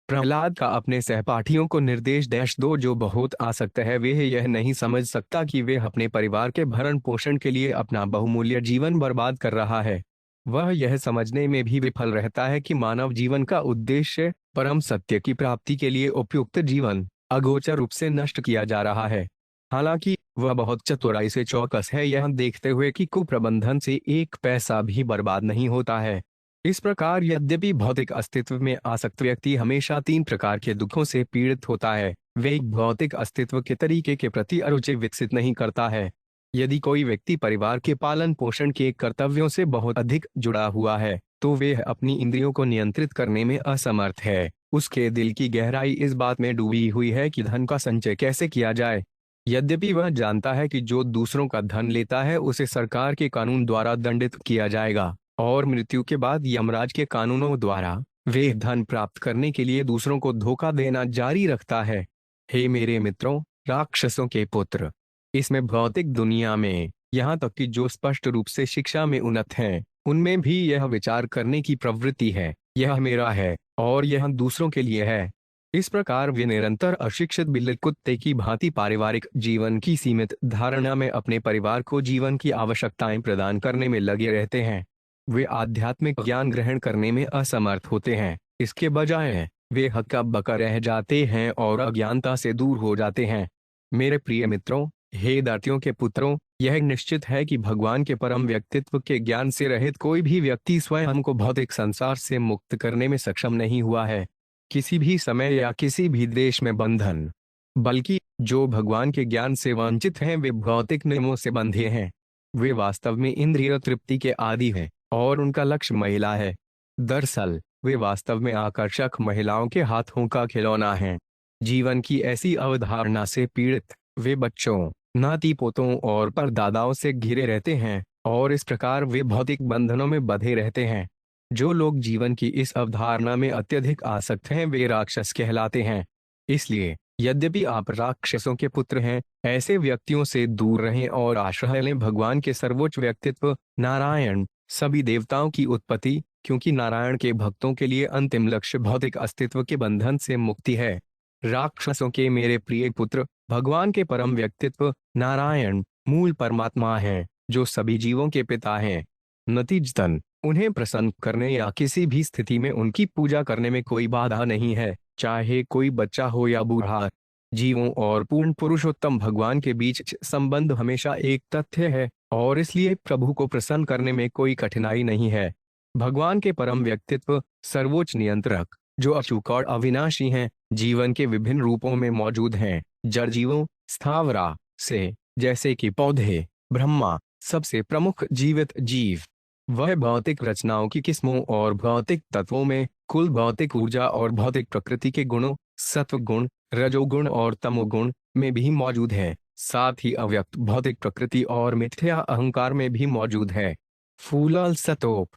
प्रहलाद का अपने सहपाठियों को निर्देश डैश दो जो बहुत आसक्त है वह यह नहीं समझ सकता कि वह अपने परिवार के भरण पोषण के लिए अपना बहुमूल्य जीवन बर्बाद कर रहा है। वह यह समझने में भी विफल रहता है कि मानव जीवन का उद्देश्य परम सत्य की प्राप्ति के लिए उपयुक्त जीवन अगोचर रूप से नष्ट किया जा रहा है। हालांकि वह बहुत चतुराई से चौकस है यह देखते हुए कि कुप्रबंधन से एक पैसा भी बर्बाद नहीं होता है। इस प्रकार यद्यपि भौतिक अस्तित्व में आसक्त व्यक्ति हमेशा तीन प्रकार के दुखों से पीड़ित होता है, वे एक भौतिक अस्तित्व के तरीके के प्रति अरुचि विकसित नहीं करता है। यदि कोई व्यक्ति परिवार के पालन पोषण के कर्तव्यों से बहुत अधिक जुड़ा हुआ है तो वे अपनी इंद्रियों को नियंत्रित करने में असमर्थ है। उसके दिल की गहराई इस बात में डूबी हुई है कि धन का संचय कैसे किया जाए। यद्यपि वह जानता है कि जो दूसरों का धन लेता है उसे सरकार के कानून द्वारा दंडित किया जाएगा और मृत्यु के बाद यमराज के कानूनों द्वारा वे धन प्राप्त करने के लिए दूसरों को धोखा देना जारी रखता है। हे मेरे मित्रों, राक्षसों के पुत्र, इसमें भौतिक दुनिया में यहाँ तक कि जो स्पष्ट रूप से शिक्षा में उन्नत हैं, उनमें भी यह विचार करने की प्रवृत्ति है यह मेरा है और यह दूसरों के लिए है। इस प्रकार वे निरंतर अशिक्षित बिल्ली कुत्ते की भांति पारिवारिक जीवन की सीमित धारणा में अपने परिवार को जीवन की आवश्यकताएं प्रदान करने में लगे रहते हैं। वे आध्यात्मिक ज्ञान ग्रहण करने में असमर्थ होते हैं। इसके बजाय वे हक्का बक्का रह जाते हैं और अज्ञानता से दूर हो जाते हैं। मेरे प्रिय मित्रों, हे दातियों के पुत्रों, यह निश्चित है कि भगवान के परम व्यक्तित्व के ज्ञान से रहित कोई भी व्यक्ति स्वयं को भौतिक संसार से मुक्त करने में सक्षम नहीं हुआ है, किसी भी समय या किसी भी देश में बंधन। बल्कि जो भगवान के ज्ञान से वंचित हैं वे भौतिक नियमों से बंधे हैं। वे वास्तव में इंद्रिय तृप्ति के आदी हैं और उनका लक्ष्य महिला है। दरअसल वे वास्तव में आकर्षक महिलाओं के हाथों का खिलौना हैं। जीवन की ऐसी अवधारणा से पीड़ित वे बच्चों, नाती पोतों और परदादाओं से घिरे रहते हैं और इस प्रकार वे भौतिक बंधनों में बंधे रहते हैं। जो लोग जीवन की इस अवधारणा में अत्यधिक आसक्त हैं वे राक्षस कहलाते हैं। इसलिए यद्यपि आप राक्षसों के पुत्र हैं, ऐसे व्यक्तियों से दूर रहें और आश्रय लें भगवान के सर्वोच्च व्यक्तित्व नारायण, सभी देवताओं की उत्पत्ति, क्योंकि नारायण के भक्तों के लिए अंतिम लक्ष्य भौतिक अस्तित्व के बंधन से मुक्ति है। राक्षसों के मेरे प्रिय पुत्र, भगवान के परम व्यक्तित्व नारायण मूल परमात्मा है जो सभी जीवों के पिता हैं। नतीजतन उन्हें प्रसन्न करने या किसी भी स्थिति में उनकी पूजा करने में कोई बाधा नहीं है, चाहे कोई बच्चा हो या बूढ़ा। जीवों और पूर्ण पुरुषोत्तम भगवान के बीच संबंध हमेशा एक तथ्य है और इसलिए प्रभु को प्रसन्न करने में कोई कठिनाई नहीं है। भगवान के परम व्यक्तित्व सर्वोच्च नियंत्रक जो अचूक और अविनाशी हैं, जीवन के विभिन्न रूपों में मौजूद हैं। जड़ जीवों, स्थावरा से जैसे कि पौधे, ब्रह्मा सबसे प्रमुख जीवित जीव। वह भौतिक रचनाओं की किस्मों और भौतिक तत्वों में कुल भौतिक ऊर्जा और भौतिक प्रकृति के गुणों, सत्व गुण, रजोगुण और तमोगुण में भी मौजूद है। साथ ही अव्यक्त भौतिक प्रकृति और मिथ्या अहंकार में भी मौजूद है। फूलल सतोप,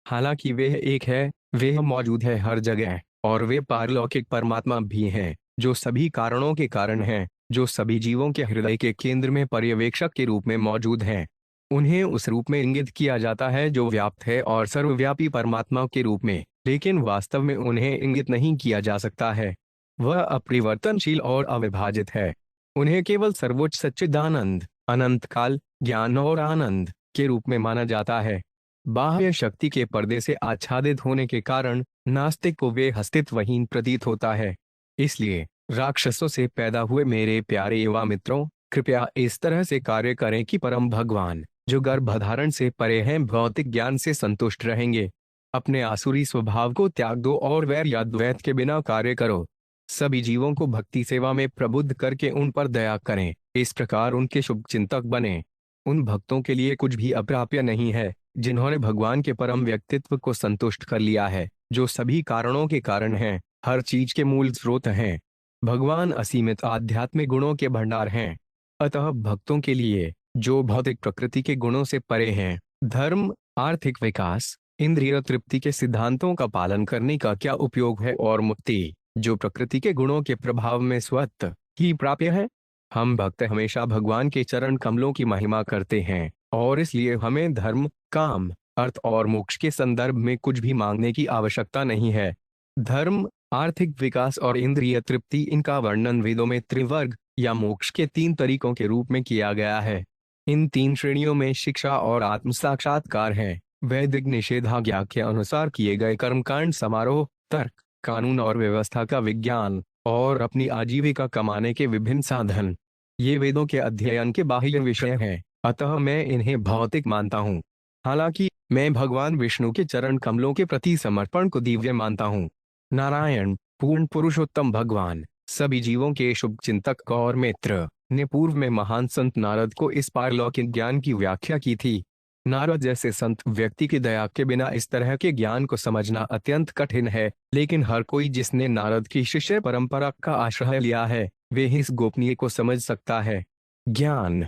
हालांकि वह एक है, वह मौजूद है हर जगह और वे पारलौकिक परमात्मा भी हैं जो सभी कारणों के कारण हैं, जो सभी जीवों के हृदय के केंद्र में पर्यवेक्षक के रूप में मौजूद हैं। उन्हें उस रूप में इंगित किया जाता है जो व्याप्त है और सर्वव्यापी परमात्मा के रूप में, लेकिन वास्तव में उन्हें इंगित नहीं किया जा सकता है। वह अपरिवर्तनशील और अविभाजित है। उन्हें केवल सर्वोच्च सच्चिदानंद, अनंत काल, ज्ञान और आनंद के रूप में माना जाता है। बाह्य शक्ति के पर्दे से आच्छादित होने के कारण नास्तिक को वे अस्तित्वहीन प्रतीत होता है। इसलिए राक्षसों से पैदा हुए मेरे प्यारे युवा मित्रों, कृपया इस तरह से कार्य करें कि परम भगवान जो गर्भधारण से परे हैं भौतिक ज्ञान से संतुष्ट रहेंगे। अपने आसुरी स्वभाव को त्याग दो और वैर या द्वैत के बिना कार्य करो। सभी जीवों को भक्ति सेवा में प्रबुद्ध करके उन पर दया करें, इस प्रकार उनके शुभ चिंतक बने। उन भक्तों के लिए कुछ भी अप्राप्य नहीं है जिन्होंने भगवान के परम व्यक्तित्व को संतुष्ट कर लिया है, जो सभी कारणों के कारण हैं, हर चीज के मूल स्रोत हैं। भगवान असीमित आध्यात्मिक गुणों के भंडार हैं। अतः भक्तों के लिए जो भौतिक प्रकृति के गुणों से परे हैं, धर्म, आर्थिक विकास, इंद्रिय तृप्ति के सिद्धांतों का पालन करने का क्या उपयोग है और मुक्ति जो प्रकृति के गुणों के प्रभाव में स्वतः ही प्राप्य है। हम भक्त हमेशा भगवान के चरण कमलों की महिमा करते हैं और इसलिए हमें धर्म, काम, अर्थ और मोक्ष के संदर्भ में कुछ भी मांगने की आवश्यकता नहीं है। धर्म, आर्थिक विकास और इंद्रिय तृप्ति, इनका वर्णन वेदों में त्रिवर्ग या मोक्ष के 3 तरीकों के रूप में किया गया है। इन 3 श्रेणियों में शिक्षा और आत्म साक्षात्कार हैं। वैदिक निषेधाज्ञा के अनुसार किए गए कर्मकांड समारोह, तर्क, कानून और व्यवस्था का विज्ञान, और अपनी आजीविका कमाने के विभिन्न साधन, ये वेदों के अध्ययन के बाह्य विषय हैं, अतः मैं इन्हें भौतिक मानता हूँ। हालांकि मैं भगवान विष्णु के चरण कमलों के प्रति समर्पण को दिव्य मानता हूँ। नारायण, पूर्ण पुरुषोत्तम भगवान, सभी जीवों के शुभ चिंतक और मित्र, ने पूर्व में महान संत नारद को इस पारलौकिक ज्ञान की व्याख्या की थी। नारद जैसे संत व्यक्ति की दया के बिना इस तरह के ज्ञान को समझना अत्यंत कठिन है, लेकिन हर कोई जिसने नारद की शिष्य परंपरा का आश्रय लिया है, वे इस गोपनीय को समझ सकता है। ज्ञान।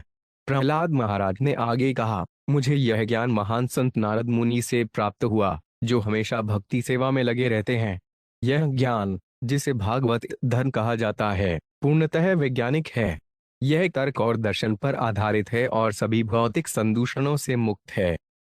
प्रहलाद महाराज ने आगे कहा, मुझे यह ज्ञान महान संत नारद मुनि से प्राप्त हुआ, जो हमेशा भक्ति सेवा में लगे रहते हैं। यह ज्ञान, जिसे भागवत धर्म कहा जाता है, पूर्णतः वैज्ञानिक है। यह तर्क और दर्शन पर आधारित है और सभी भौतिक संदूषणों से मुक्त है।